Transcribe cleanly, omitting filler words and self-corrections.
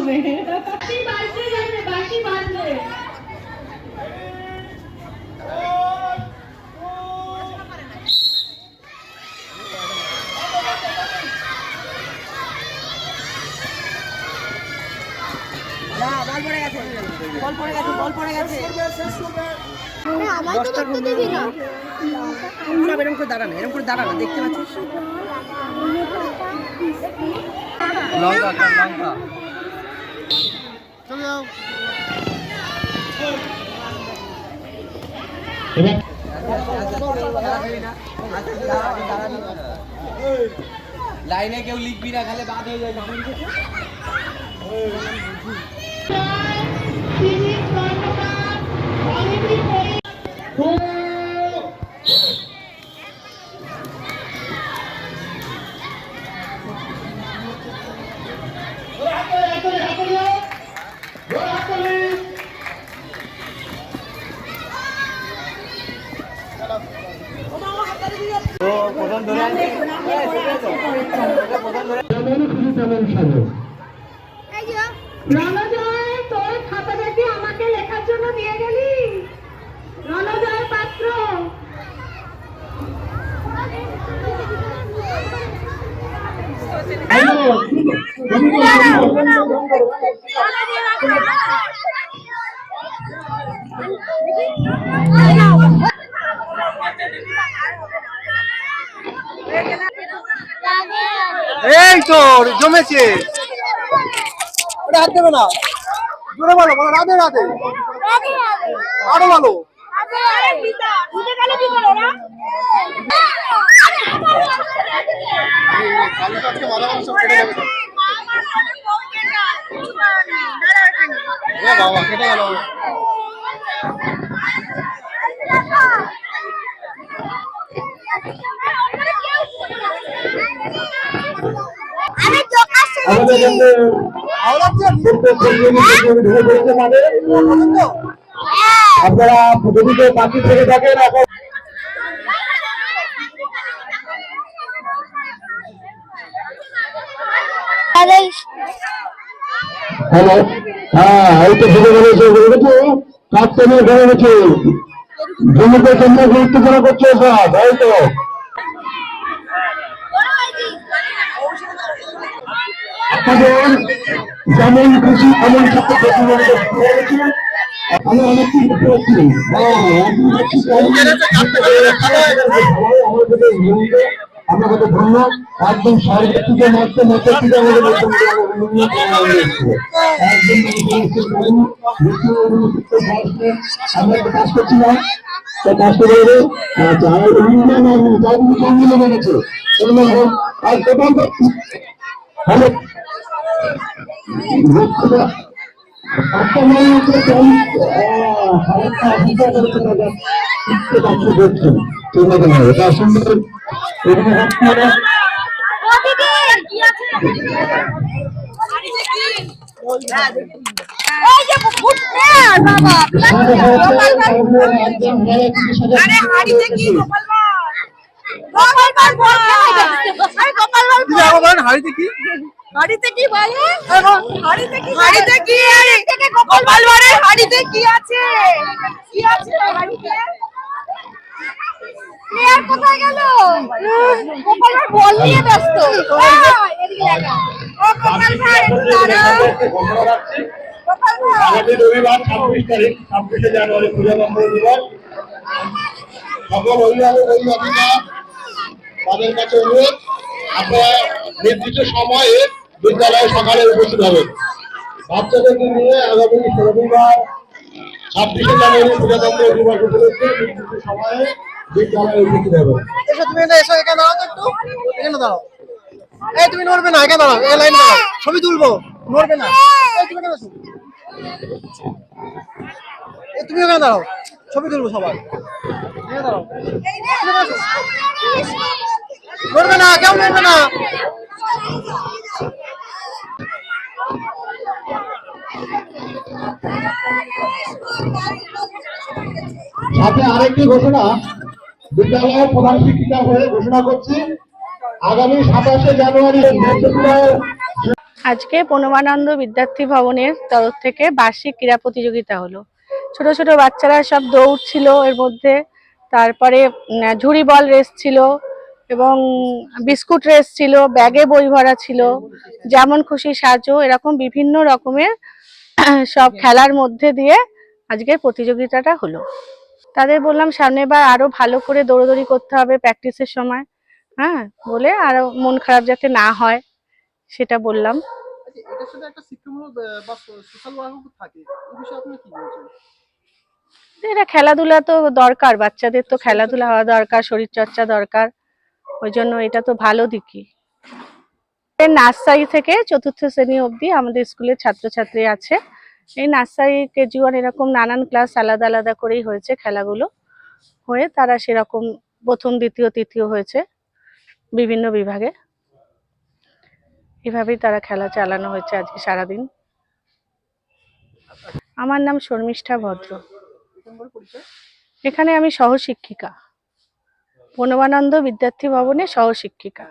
হবে। বাঁশি বাজবে। এরকম করে দাঁড়ানো, দেখতে পাচ্ছিস? লাইনে কেউ লিখবি না, খালে বাদ হয়ে যায়। রণজয়, তোর খাতাটা কি আমাকে লেখার জন্য দিয়ে গেলি? রণজয় পাত্র, এই তো জমেছে। হাত দেবে না, জোরে বলো, রাধে রাধে, আরো ভালো। বাবা কেটে গেল। আপনারা যদি বাকি থেকে থাকেন এখন হ্যালো, হ্যাঁ এই তো ভেবে বলেছে কাজটা নিয়ে ভেবে গেছে, জমিতে তোমরা গুরুত্বপূর্ণ করছো সব, তাই তো? আপনাদের যেমন খুশি এমন সাথে আমি অনেক কিছু করছি। আমরা কত ধন্য, একদম সরকার থেকে একদম আমরা একটা কাজ করছি না, কাজ করে লেগে গেছে। হাড়িতে কি হাড়িতে কি বলে? হাড়িতে কি? হাড়িতে কি? থেকে গোপাল বলবারে হাড়িতে কি আছে? কি আছে হাড়িতে? প্লেয়ার কোথায় গেল? গোপাল ভাই বল নিয়ে ব্যস্ত। এদিকে দেখা। ও গোপাল ভাই একটু দাঁড়াও। গোপাল ভাই আগামী রবিবার 26 তারিখ 26 জানুয়ারি পূজা নম্বর দিবস। সকল অভিভাবক অভিভাবিকা তাদের কাছে অনুরোধ, আপনারা নির্দিষ্ট সময়ে বিদ্যালয়ে সকালে উপস্থিত হবেন। বাচ্চাদেরকে নিয়ে আগামী রবিবার 26 জানুয়ারি প্রজাতন্ত্র দিবস উপলক্ষে নির্দিষ্ট সময়ে বিদ্যালয়ে উপস্থিত হবেন। তুমি এসো, এখানে দাঁড়াও তো, একটু এখানে দাঁড়াও। এই তুমি নড়বে না, এখানে দাঁড়াও, এই লাইনে দাঁড়াও, ছবি তুলবো, নড়বে না। এই তুমি এখানে আসো, এই তুমি এখানে দাঁড়াও, ছবি তুলবো সবাই। এখানে দাঁড়াও, নড়বে না, কেউ নড়বে না। সাথে আরেকটি ঘোষণা, বিদ্যালয়ের প্রধান শিক্ষিকা হয়ে ঘোষণা করছি, আগামী 27 জানুয়ারি আজকে প্রণবানন্দ বিদ্যার্থী ভবনের তরফ থেকে বার্ষিক ক্রীড়া প্রতিযোগিতা হলো। ছোট ছোট বাচ্চারা সব দৌড় ছিল এর মধ্যে, তারপরে ঝুড়ি বল রেস ছিল এবং বিস্কুট রেস ছিল, ব্যাগে বই ভরা ছিল, যেমন খুশি সাজো, এরকম বিভিন্ন রকমের সব খেলার মধ্যে দিয়ে আজকের প্রতিযোগিতাটা হলো। তাদের বললাম সামনের বার আরো ভালো করে দৌড়াদৌড়ি করতে হবে প্র্যাকটিসের সময়, হ্যাঁ, বলে আরো মন খারাপ যাতে না হয় সেটা বললাম। এটার সাথে একটা শিক্ষামূলক বা সোশ্যাল ওয়ার্কও থাকে, এই বিষয়ে আপনি কি বলছেন? এটা খেলাধুলা তো দরকার, বাচ্চাদের তো খেলাধুলা হওয়া দরকার, শরীর চর্চা দরকার, ওই জন্য এটা তো ভালো দিকই। নার্সারি থেকে চতুর্থ শ্রেণী অবধি আমাদের স্কুলের ছাত্রছাত্রী আছে। এই নার্সারি, কেজি 1 এরকম নানান ক্লাস আলাদা আলাদা করেই হয়েছে খেলাগুলো, হয়ে তারা সেরকম প্রথম, দ্বিতীয়, তৃতীয় হয়েছে বিভিন্ন বিভাগে। এভাবেই তারা খেলা চালানো হয়েছে আজকে সারাদিন। আমার নাম শর্মিষ্ঠা ভদ্র। এখানে আমি সহশিক্ষিকা, প্রণবানন্দ বিদ্যার্থী ভবনে সহশিক্ষিকা।